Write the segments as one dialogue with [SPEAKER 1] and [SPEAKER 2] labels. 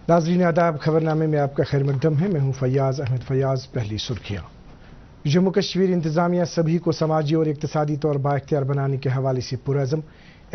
[SPEAKER 1] नाज़रीन आदाब, खबरनामे में आपका खैर मकदम है। मैं हूं फयाज अहमद फयाज। पहली सुर्खियां। जम्मू कश्मीर इंतजामिया सभी को समाजी और इक्तिसादी तौर बाइख्तियार बनाने के हवाले से पुरअज़म।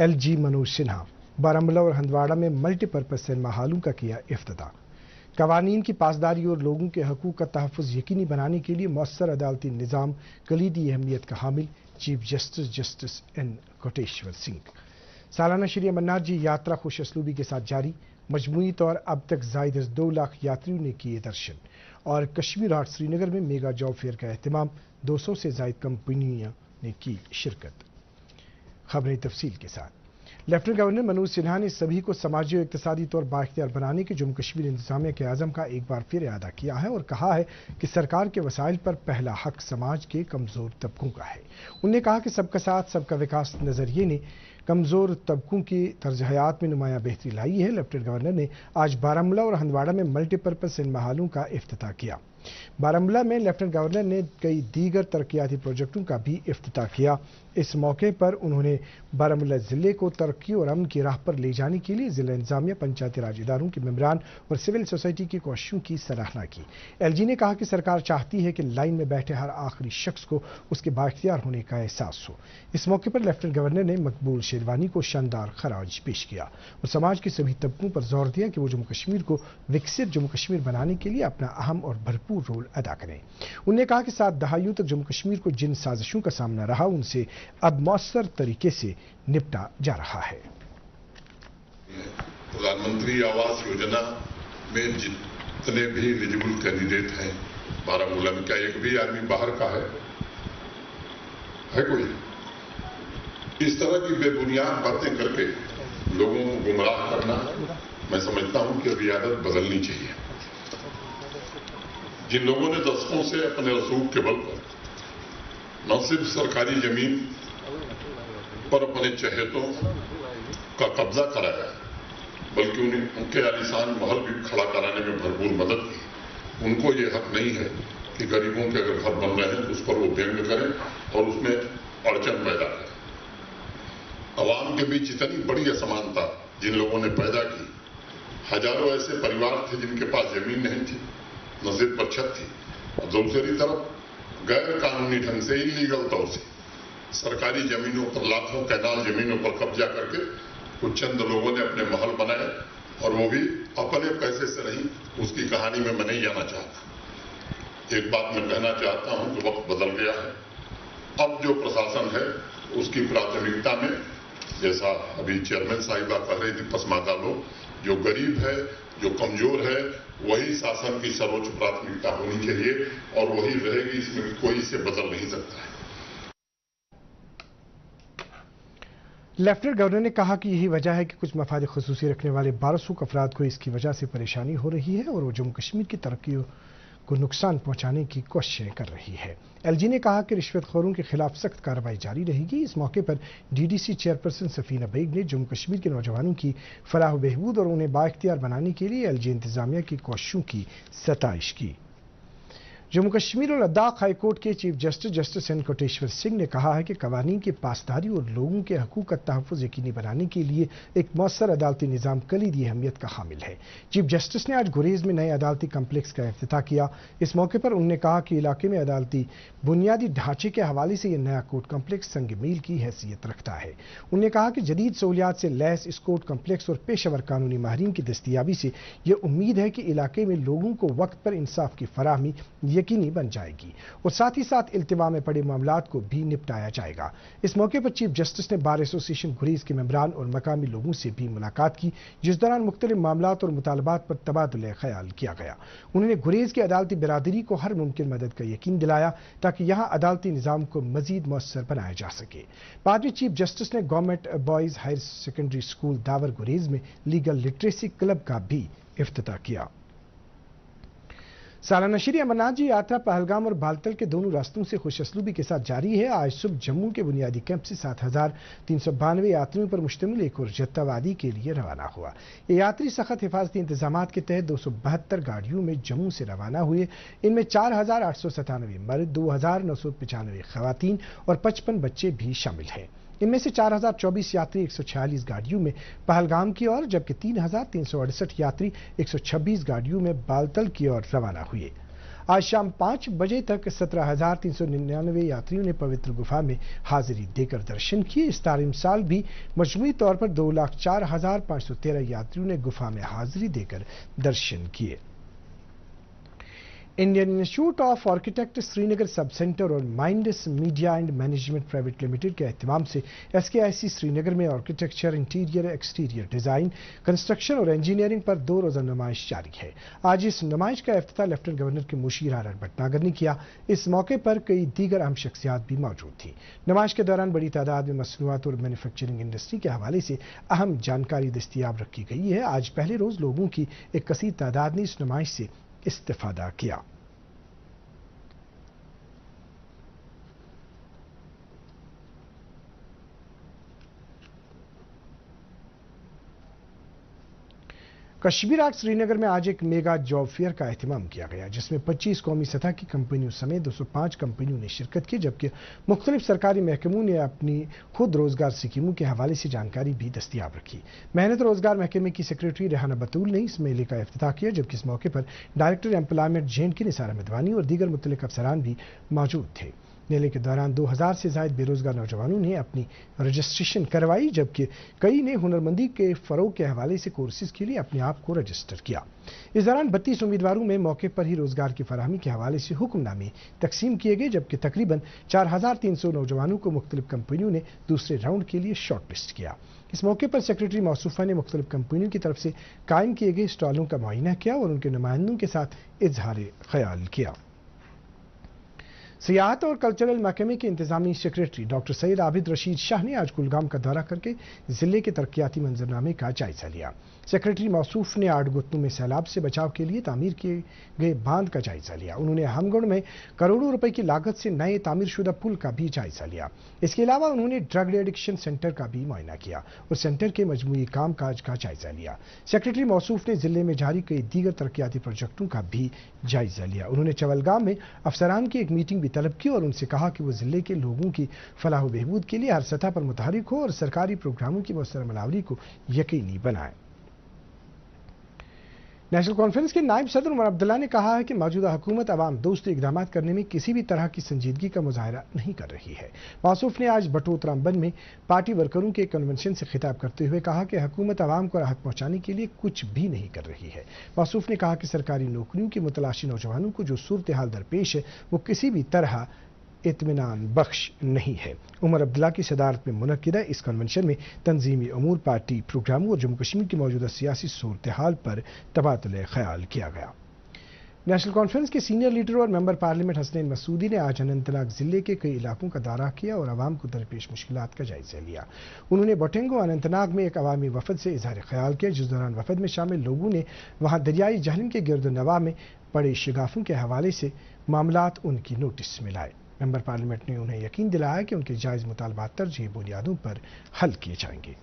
[SPEAKER 1] LG मनोज सिन्हा। बारामूला और हंदवाड़ा में मल्टीपर्पज़ सिनेमा हालों का किया इफ्तिताह। कवानीन की पासदारी और लोगों के हकूक़ का तहफ़्फ़ुज़ यकीनी बनाने के लिए मौसर अदालती निज़ाम कलीदी अहमियत का हामिल। Chief justice N Koteshwar Singh. सालाना श्री अमरनाथ जी यात्रा खुश असलूबी के साथ जारी। मजमूई तौर अब तक ज़ायद 2 लाख यात्रियों ने किए दर्शन। और कश्मीर हाट श्रीनगर में मेगा जॉब फेयर का एहतमाम। 200 से ज़ायद कंपनियों ने की शिरकत। खबरें तफसील के साथ। लेफ्टिनेंट गवर्नर मनोज सिन्हा ने सभी को समाजी और इक्तिसादी तौर बाइख्तियार बनाने के जम्मू कश्मीर इंतजामिया के आज़म का एक बार फिर अदा किया है और कहा है कि सरकार के वसाइल पर पहला हक समाज के कमज़ोर तबकों का है। उन्होंने कहा कि सबका साथ सबका विकास नज़रिए ने कमज़ोर तबकों की तर्ज हयात में नुमाया बेहतरी लाई है। लेफ्टिनेंट गवर्नर ने आज बारामूला और हंदवाड़ा में मल्टीपर्पज़ सिनेमा हालों का इफ्तिताह किया। बारामूला में लेफ्टिनेंट गवर्नर ने कई दीगर तरक्याती प्रोजेक्टों का भी इफ्तिताह किया। इस मौके पर उन्होंने बारामूला ज़िले को तरक्की और अमन की राह पर ले जाने के लिए ज़िला इंतजामिया, पंचायती राज इदारों के मेंबरान और सिविल सोसाइटी की कोशिशों की सराहना की। LG ने कहा कि सरकार चाहती है कि लाइन में बैठे हर आखिरी शख्स को उसके बाइख्तियार होने का एहसास हो। इस मौके पर लेफ्टिनेंट गवर्नर ने मकबूल शेरवानी को शानदार खराज पेश किया और समाज के सभी तबकों पर जोर दिया कि वो जम्मू कश्मीर को विकसित जम्मू कश्मीर बनाने के लिए अपना अहम और भरपूर रोल अदा करें। उन्होंने कहा कि 7 दहाइयों तक जम्मू कश्मीर को जिन साजिशों का सामना रहा उनसे अब मौसर तरीके से निपटा जा रहा है।
[SPEAKER 2] प्रधानमंत्री आवास योजना में जितने भी एलिजिबल कैंडिडेट हैं बारामूला में, क्या एक भी आदमी बाहर का है कोई? इस तरह की बेबुनियाद बातें करके लोगों को गुमराह करना, मैं समझता हूं कि अभी आदत बदलनी चाहिए। जिन लोगों ने दशकों से अपने रसूख के बल पर न सिर्फ सरकारी जमीन पर अपने चहेतों का कब्जा कराया, बल्कि उनके आलीशान महल भी खड़ा कराने में भरपूर मदद की, उनको ये हक नहीं है कि गरीबों के अगर घर बन रहे हैं तो उस पर वो व्यंग करें और उसमें अड़चन पैदा करें। अवाम के बीच इतनी बड़ी असमानता जिन लोगों ने पैदा की, हजारों ऐसे परिवार थे जिनके पास जमीन नहीं थी, न सिर्फ पर छत थी, और दूसरी तरफ गैर कानूनी ढंग से, इलीगल तौर से सरकारी जमीनों पर, लाखों कैनाल जमीनों पर कब्जा करके कुछ चंद लोगों ने अपने महल बनाए, और वो भी अपने पैसे से नहीं। उसकी कहानी में मैं नहीं जाना चाहता। एक बात मैं कहना चाहता हूं कि वक्त बदल गया है। अब जो प्रशासन है उसकी प्राथमिकता में, जैसा अभी चेयरमैन साहिबा कह रही थी, पसमानदा लोग, जो गरीब है, जो कमजोर है, वही शासन की सर्वोच्च प्राथमिकता होनी चाहिए और वही रहेगी। इसमें कोई इसे बदल नहीं सकता है।
[SPEAKER 1] लेफ्टिनेंट गवर्नर ने कहा कि यही वजह है कि कुछ मफाद खुसूसी रखने वाले 1200 अफराद को इसकी वजह से परेशानी हो रही है और वो जम्मू कश्मीर की तरक्की को नुकसान पहुंचाने की कोशिशें कर रही है। LG ने कहा कि रिश्वतखोरों के खिलाफ सख्त कार्रवाई जारी रहेगी। इस मौके पर DDC चेयरपर्सन सफीना बेग ने जम्मू कश्मीर के नौजवानों की फलाह बहबूद और उन्हें बाइख्तियार बनाने के लिए LG इंतजामिया की कोशिशों की सताइश की। जम्मू कश्मीर और लद्दाख हाई कोर्ट के chief justice N Koteshwar Singh ने कहा है कि कवानीन की पासदारी और लोगों के हकूक़ का तहफ़्फ़ुज़ यकीनी बनाने के लिए एक मौसर अदालती निज़ाम कलीदी अहमियत का हामिल है। चीफ जस्टिस ने आज गुरेज़ में नए अदालती कम्प्लेक्स का इफ्तिताह किया। इस मौके पर उन्होंने कहा कि इलाके में अदालती बुनियादी ढांचे के हवाले से यह नया कोर्ट कम्प्लेक्स संग मील की हैसियत रखता है। उन्होंने कहा कि जदीद सहूलियात से लैस इस कोर्ट कम्प्लेक्स और पेशेवर कानूनी माहिरीन की दस्तियाबी से यह उम्मीद है कि इलाके में लोगों को वक्त पर इंसाफ की फराहमी यकीनी बन जाएगी और साथ ही साथ इल्तिवा में पड़े मामलात को भी निपटाया जाएगा। इस मौके पर चीफ जस्टिस ने बार एसोसिएशन गुरेज़ के मेंबरान और मकामी लोगों से भी मुलाकात की, जिस दौरान मुख्तलिफ मामलात और मुतालबात पर तबादुल ख्याल किया गया। उन्होंने गुरेज़ की अदालती बिरादरी को हर मुमकिन मदद का यकीन दिलाया ताकि यहाँ अदालती निज़ाम को मजीद मौसर बनाया जा सके। बाद में चीफ जस्टिस ने government boys higher secondary school Dawar Gurez में लीगल लिटरेसी क्लब का भी इफ्तिताह किया। सालाना श्री अमरनाथ जी यात्रा पहलगाम और बालतल के दोनों रास्तों से खुशअस्लूबी के साथ जारी है। आज सुबह जम्मू के बुनियादी कैंप से 7,392 यात्रियों पर मुश्तमिल एक और जत्था वादी के लिए रवाना हुआ। ये यात्री सख्त हिफाजती इंतजामात के तहत 272 गाड़ियों में जम्मू से रवाना हुए। इनमें 4,897 मर्द, 2,995 खवातीन और 55 बच्चे भी शामिल हैं। ان में से 4024 यात्री 146 गाड़ियों में पहलगाम की ओर, जबकि 3368 यात्री 126 गाड़ियों में बालतल की ओर रवाना हुए। आज शाम 5 बजे तक 17,399 यात्रियों ने पवित्र गुफा में हाजिरी देकर दर्शन किए। इस तालीम साल भी मजमूई तौर पर 2,04,513 यात्रियों ने गुफा में हाजिरी देकर दर्शन किए। Indian institute of architect Srinagar sub centre और minds media and management private limited के एहतिमाम से SKIC श्रीनगर में architecture, interior, exterior design, construction और इंजीनियरिंग पर 2 रोजा नुमाइश जारी है। आज इस नुमाइश का इफ्तिताह लेफ्टिनेंट गवर्नर के मुशीर आर भटनागर ने किया। इस मौके पर कई दीगर अहम शख्सियात भी मौजूद थी। नुमाइश के दौरान बड़ी तादाद में मसनूआत और मैन्युफैक्चरिंग इंडस्ट्री के हवाले से अहम जानकारी दस्तियाब रखी गई है। आज पहले रोज लोगों की एक कसीर तादाद ने इस नुमाइश से इस्तिफादा किया। कश्मीर आर्ट श्रीनगर में आज एक मेगा जॉब फेयर का एहतमाम किया गया, जिसमें 25 कौमी सतह की कंपनियों समेत 205 कंपनियों ने शिरकत की, जबकि मुख्तलिफ सरकारी महकमों ने अपनी खुद रोजगार स्कीमों के हवाले से जानकारी भी दस्तियाब रखी। मेहनत रोजगार महकमे की सेक्रेटरी रेहाना बतूल ने इस मेले का इफ्तिताह किया, जबकि इस मौके पर director employment J&K Nisar Ahmad वानी और दीगर मुतल्लिक अफसरान भी मौजूद थे। मेले के दौरान 2000 से ज्यादा बेरोजगार नौजवानों ने अपनी रजिस्ट्रेशन करवाई, जबकि कई ने हुनरमंदी के फरोग के हवाले से कोर्सेज के लिए अपने आप को रजिस्टर किया। इस दौरान 32 उम्मीदवारों में मौके पर ही रोजगार की फराहमी के हवाले से हुक्मनामे तकसीम किए गए, जबकि तकरीबन 4300 नौजवानों को मुख्तलिफ कंपनियों ने दूसरे राउंड के लिए शॉर्ट लिस्ट किया। इस मौके पर सेक्रेटरी मौसूफा ने मुख्तलिफ कंपनियों की तरफ से कायम किए गए स्टॉलों का मुआयना किया और उनके नुमाइंदों के साथ इजहार ख्याल किया। सियाहत और कल्चरल महकमे के इंतजामी सेक्रेटरी डॉक्टर सैयद आबिद रशीद शाह ने आज कुलगाम का दौरा करके जिले के तरक्याती मंजरनामे का जायजा लिया। सेक्रेटरी मौसूफ ने 8 गुत्तों में सैलाब से बचाव के लिए तामीर किए गए बांध का जायजा लिया। उन्होंने हमगढ़ में करोड़ों रुपए की लागत से नए तामीरशुदा पुल का भी जायजा लिया। इसके अलावा उन्होंने ड्रग एडिक्शन सेंटर का भी मुआयना किया और सेंटर के मजमूई कामकाज का जायजा लिया। सेक्रेटरी मौसूफ ने जिले में जारी कई दीगर तरक्याती प्रोजेक्टों का भी जायजा लिया। उन्होंने चवलगाम में अफसरान की एक मीटिंग भी तलब की और उनसे कहा कि वो जिले के लोगों की फलाह बहबूद के लिए हर सतह पर मुतहरिक हो और सरकारी प्रोग्रामों की मौसर अमलावरी को यकीनी बनाए। नेशनल कॉन्फ्रेंस के नायब सदर उमर अब्दुल्ला ने कहा है कि मौजूदा हुकूमत अवाम दोस्त इकदाम करने में किसी भी तरह की संजीदगी का मुजाहरा नहीं कर रही है। मौसूफ ने आज बटोत रामबन में पार्टी वर्करों के कन्वेंशन से खिताब करते हुए कहा कि हुकूमत अवाम को राहत पहुंचाने के लिए कुछ भी नहीं कर रही है। मौसूफ ने कहा कि सरकारी नौकरियों की मुतलाशी नौजवानों को जो सूरत हाल दरपेश है वो किसी भी तरह इत्मीनान बख्श नहीं है। उमर अब्दुल्ला की सदारत में मुनक्किदा इस कन्वेंशन में तंजीमी अमूर, पार्टी प्रोग्रामों और जम्मू कश्मीर की मौजूदा सियासी सूरत हाल पर तबादले ख्याल किया गया। नेशनल कॉन्फ्रेंस के सीनियर लीडर और मेंबर पार्लियामेंट हसनैन मसूदी ने आज अनंतनाग जिले के कई इलाकों का दौरा किया और आवाम को दरपेश मुश्किलात का जायजा लिया। उन्होंने बोटेंगो अनंतनाग में एक अवामी वफद से इजहार ख्याल किया, जिस दौरान वफद में शामिल लोगों ने वहां दरियाई जहलम के गिरदनवा में पड़े शिगाफों के हवाले से मामलात उनकी नोटिस में लाए। मेंबर पार्लियामेंट ने उन्हें यकीन दिलाया कि उनके जायज मुतालबात तरजीही बुनियादों पर हल किए जाएंगे।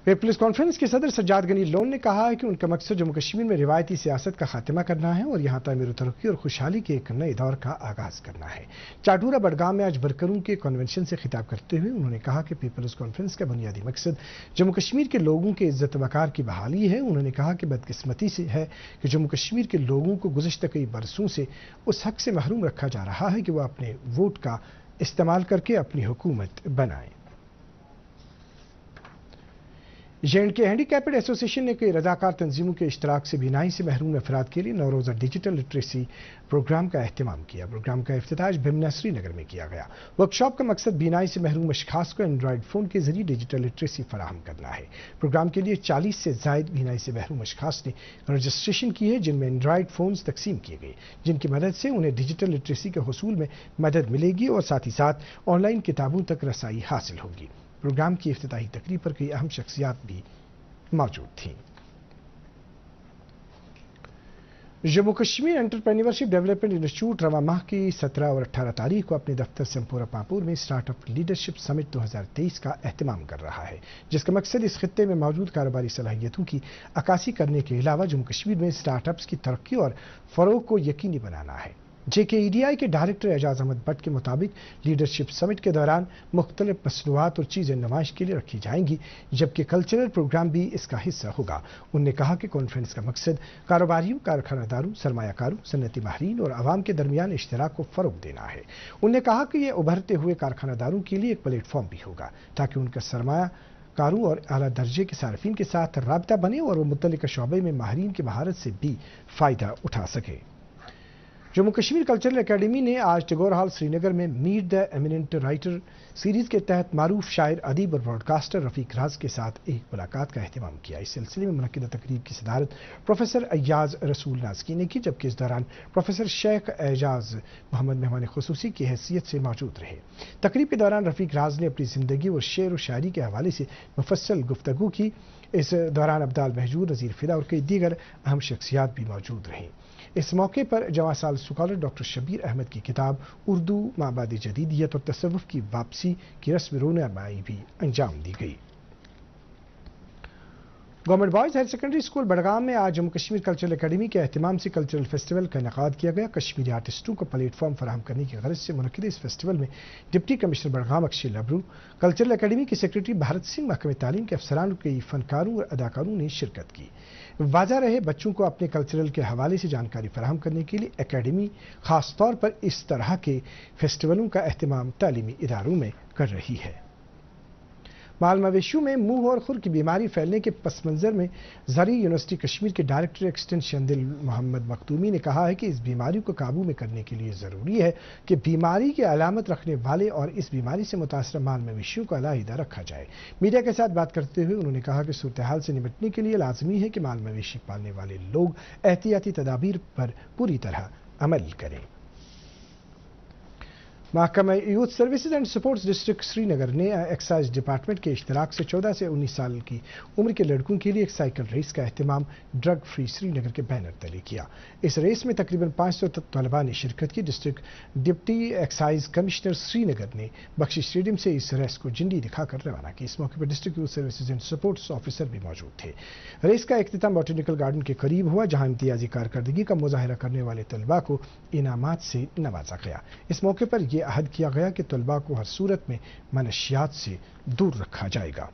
[SPEAKER 1] पीपल्स कॉन्फ्रेंस के सदर सज्जाद गनी लोन ने कहा है कि उनका मकसद जम्मू कश्मीर में रिवायती सियासत का खात्मा करना है और यहाँ तामीर तरक्की और खुशहाली के एक नए दौर का आगाज करना है। चाटूरा बडगाम में आज वर्करों के कन्वेंशन से खिताब करते हुए उन्होंने कहा कि पीपल्स कॉन्फ्रेंस का बुनियादी मकसद जम्मू कश्मीर के लोगों के इज्जत वकार की बहाली है। उन्होंने कहा कि बदकिस्मती से है कि जम्मू कश्मीर के लोगों को गुज़िश्ता कई बरसों से उस हक से महरूम रखा जा रहा है कि वह अपने वोट का इस्तेमाल करके अपनी हुकूमत बनाएं। J&K हैंडीकैप्ड एसोसिएशन ने कई रजाकार तंजीमों के इश्तराक से बीनाई से महरूम अफराद के लिए 9 रोज़ा डिजिटल लिटरेसी प्रोग्राम का एहतमाम किया। प्रोग्राम का इफ्तिताह भिमना श्रीनगर में किया गया। वर्कशॉप का मकसद बीनाई से महरूम अशखास को एंड्रॉयड फ़ोन के जरिए डिजिटल लिटरेसी फराहम करना है। प्रोग्राम के लिए 40 से जायद बीनाई से महरूम अशखास ने रजिस्ट्रेशन की है, जिनमें एंड्रॉयड फ़ोन्स तकसीम किए गए, जिनकी मदद से उन्हें डिजिटल लिटरेसी के हसूल में मदद मिलेगी और साथ ही साथ ऑनलाइन किताबों तक रसाई हासिल होगी। प्रोग्राम की इफ्तिताही तकरीब पर कई अहम शख्सियात भी मौजूद थीं। Jammu Kashmir entrepreneurship development institute रवा माह की 17 और 18 तारीख को अपने दफ्तर संपोरा पांपुर में स्टार्टअप लीडरशिप समिट 2023 का एहतमाम कर रहा है, जिसका मकसद इस खित्ते में मौजूद कारोबारी सलाहियतों की अक्कासी करने के अलावा जम्मू कश्मीर में स्टार्टअप्स की तरक्की और फरोग को यकीनी बनाना है। JKEDI کے ڈائریکٹر اعجاز احمد بٹ کے مطابق لیڈرشپ سمٹ کے دوران مختلف مصنوعات اور چیزیں نمائش کے لیے رکھی جائیں گی، جبکہ کلچرل پروگرام بھی اس کا حصہ ہوگا۔ انہوں نے کہا کہ کانفرنس کا مقصد کاروباریوں، کارخانہ داروں، سرمایہ کاروں، صنعتی ماہرین اور عوام کے درمیان اشتراک کو فروغ دینا ہے۔ انہوں نے کہا کہ یہ ابھرتے ہوئے کارخانہ داروں کے لیے ایک پلیٹ فارم بھی ہوگا تاکہ ان کا سرمایہ کاروں اور اعلیٰ درجے کے صارفین کے ساتھ رابطہ بنے اور وہ متعلقہ شعبے میں ماہرین کی مہارت سے بھی فائدہ اٹھا سکے۔ جموں کشمیر کلچرل اکیڈمی نے آج ٹیگور ہال سری نگر میں میٹ دی ایمیننٹ رائٹر سیریز کے تحت معروف شاعر، ادیب اور براڈ کاسٹر رفیق راز کے ساتھ ایک ملاقات کا اہتمام کیا۔ اس سلسلے میں منعقدہ تقریب کی صدارت پروفیسر ایاز رسول نازکی نے کی، جبکہ اس دوران پروفیسر شیخ اعجاز محمد مہمان خصوصی کی حیثیت سے موجود رہے۔ تقریب کے دوران رفیق راز نے اپنی زندگی اور شعر و شاعری کے حوالے سے مفصل گفتگو کی۔ اس دوران عبدال مہجور، نذیر فدا اور کئی دیگر اہم شخصیات بھی موجود رہیں۔ اس موقع پر جواں سال اسکالر ڈاکٹر شبیر احمد کی کتاب اردو مابعد جدیدیت اور تصوف کی واپسی کی رسم رونمائی بھی انجام دی گئی۔ Government boys higher secondary school Budgam میں آج جموں کشمیر کلچرل اکیڈمی کے اہتمام سے کلچرل فیسٹیول کا انعقاد کیا گیا۔ کشمیری آرٹسٹوں کو پلیٹ فارم فراہم کرنے کی غرض سے منعقدہ اس فیسٹیول میں deputy commissioner Budgam Akshay Labroo, cultural academy کے سیکرٹری بھارت سنگھ، محکمہ تعلیم کے افسران اور کئی فنکاروں اور اداکاروں نے شرکت کی۔ واضح رہے بچوں کو اپنے کلچرل کے حوالے سے جانکاری فراہم کرنے کے لیے اکیڈمی خاص طور پر اس طرح کے فیسٹیولوں کا اہتمام تعلیمی اداروں میں کر رہی ہے۔ مال مویشیوں میں منہ اور خر کی بیماری پھیلنے کے پس منظر میں زرعی یونیورسٹی کشمیر کے ڈائریکٹر ایکسٹینشن دل محمد مختومی نے کہا ہے کہ اس بیماری کو قابو میں کرنے کے لیے ضروری ہے کہ بیماری کی علامت رکھنے والے اور اس بیماری سے متاثرہ مال مویشیوں کو علیحدہ رکھا جائے۔ میڈیا کے ساتھ بات کرتے ہوئے انہوں نے کہا کہ صورتحال سے نمٹنے کے لیے لازمی ہے کہ مال مویشی پالنے والے لوگ احتیاطی تدابیر پر پوری طرح عمل کریں۔ محکمہ youth services and sports district Srinagar نے ایکسائز ڈپارٹمنٹ کے اشتراک سے 14 سے 19 سال کی عمر کے لڑکوں کے لیے ایک سائیکل ریس کا اہتمام ڈرگ فری سری نگر کے بینر تلے کیا۔ اس ریس میں تقریباً 500 طلباء نے شرکت کی۔ ڈسٹرکٹ ڈپٹی ایکسائز کمشنر سری نگر نے بخشی اسٹیڈیم سے اس ریس کو جھنڈی دکھا کر روانہ کی۔ اس موقع پر district youth services and sports officer بھی موجود تھے۔ ریس کا اختتام بوٹینیکل گارڈن کے قریب ہوا، جہاں امتیازی کارکردگی کا مظاہرہ کرنے والے طلباء کو انعامات سے نوازا گیا۔ اس موقع پر یہ عہد کیا گیا کہ طلباء کو ہر صورت میں منشیات سے دور رکھا جائے گا۔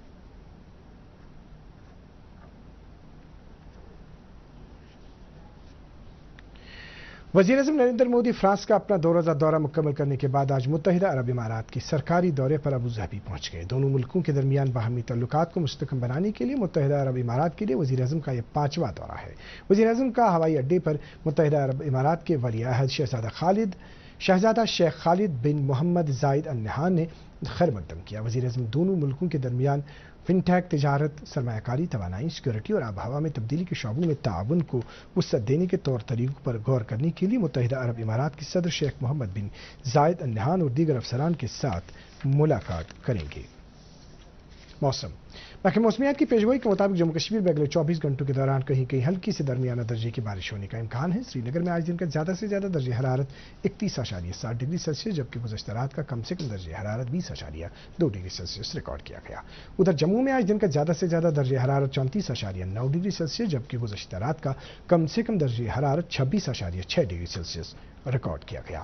[SPEAKER 1] وزیر اعظم نریندر مودی فرانس کا اپنا 2 روزہ دورہ مکمل کرنے کے بعد آج متحدہ عرب امارات کے سرکاری دورے پر ابوظہبی پہنچ گئے۔ دونوں ملکوں کے درمیان باہمی تعلقات کو مستحکم بنانے کے لیے متحدہ عرب امارات کے لیے وزیر اعظم کا یہ 5واں دورہ ہے۔ وزیر اعظم کا ہوائی اڈے پر متحدہ عرب امارات کے ولی عہد شہزادہ شیخ خالد بن محمد زائد ال نہیان نے خیر مقدم کیا۔ وزیر اعظم دونوں ملکوں کے درمیان فنٹیک، تجارت، سرمایہ کاری، توانائی، سیکورٹی اور آب و ہوا میں تبدیلی کے شعبوں میں تعاون کو وسعت دینے کے طور طریقوں پر غور کرنے کے لیے متحدہ عرب امارات کے صدر شیخ محمد بن زائد ال نہیان اور دیگر افسران کے ساتھ ملاقات کریں گے۔ موسم محکمہ موسمیات کی پیشگوئی کے مطابق جموں کشمیر میں اگلے 24 گھنٹوں کے دوران کہیں کہیں ہلکی سے درمیانہ درجے کی بارش ہونے کا امکان ہے۔ سری نگر میں آج دن کا زیادہ سے زیادہ درجہ حرارت 31.7 ڈگری سیلسیس جبکہ گزشتہ رات کا کم سے کم درجہ حرارت 20.2 ڈگری سیلسیس ریکارڈ کیا گیا۔ ادھر جموں میں آج دن کا زیادہ سے زیادہ درجہ حرارت 34.9 ڈگری سیلسیس جبکہ گزشتہ رات کا کم سے کم درجہ حرارت 26.6 ڈگری سیلسیس ریکارڈ کیا گیا۔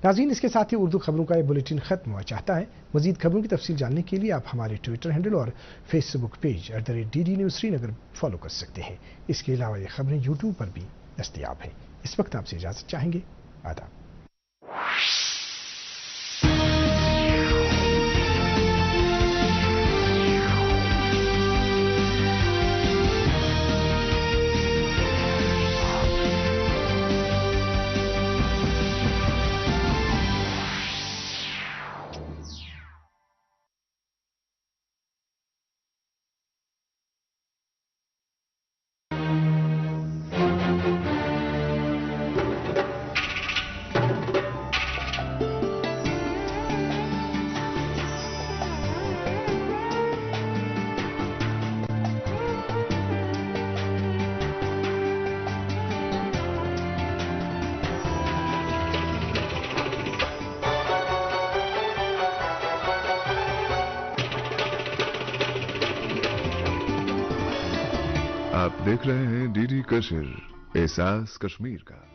[SPEAKER 1] ناظرین، اس کے ساتھ ہی اردو خبروں کا یہ بلیٹن ختم ہوا چاہتا ہے۔ مزید خبروں کی تفصیل جاننے کے لیے آپ ہمارے ٹویٹر ہینڈل اور فیس بک پیج @DD News سری نگر فالو کر سکتے ہیں۔ اس کے علاوہ یہ خبریں یوٹیوب پر بھی دستیاب ہیں۔ اس وقت آپ سے اجازت چاہیں گے۔ آداب۔
[SPEAKER 3] آپ دیکھ رہے ہیں DD کشر، احساس کشمیر کا۔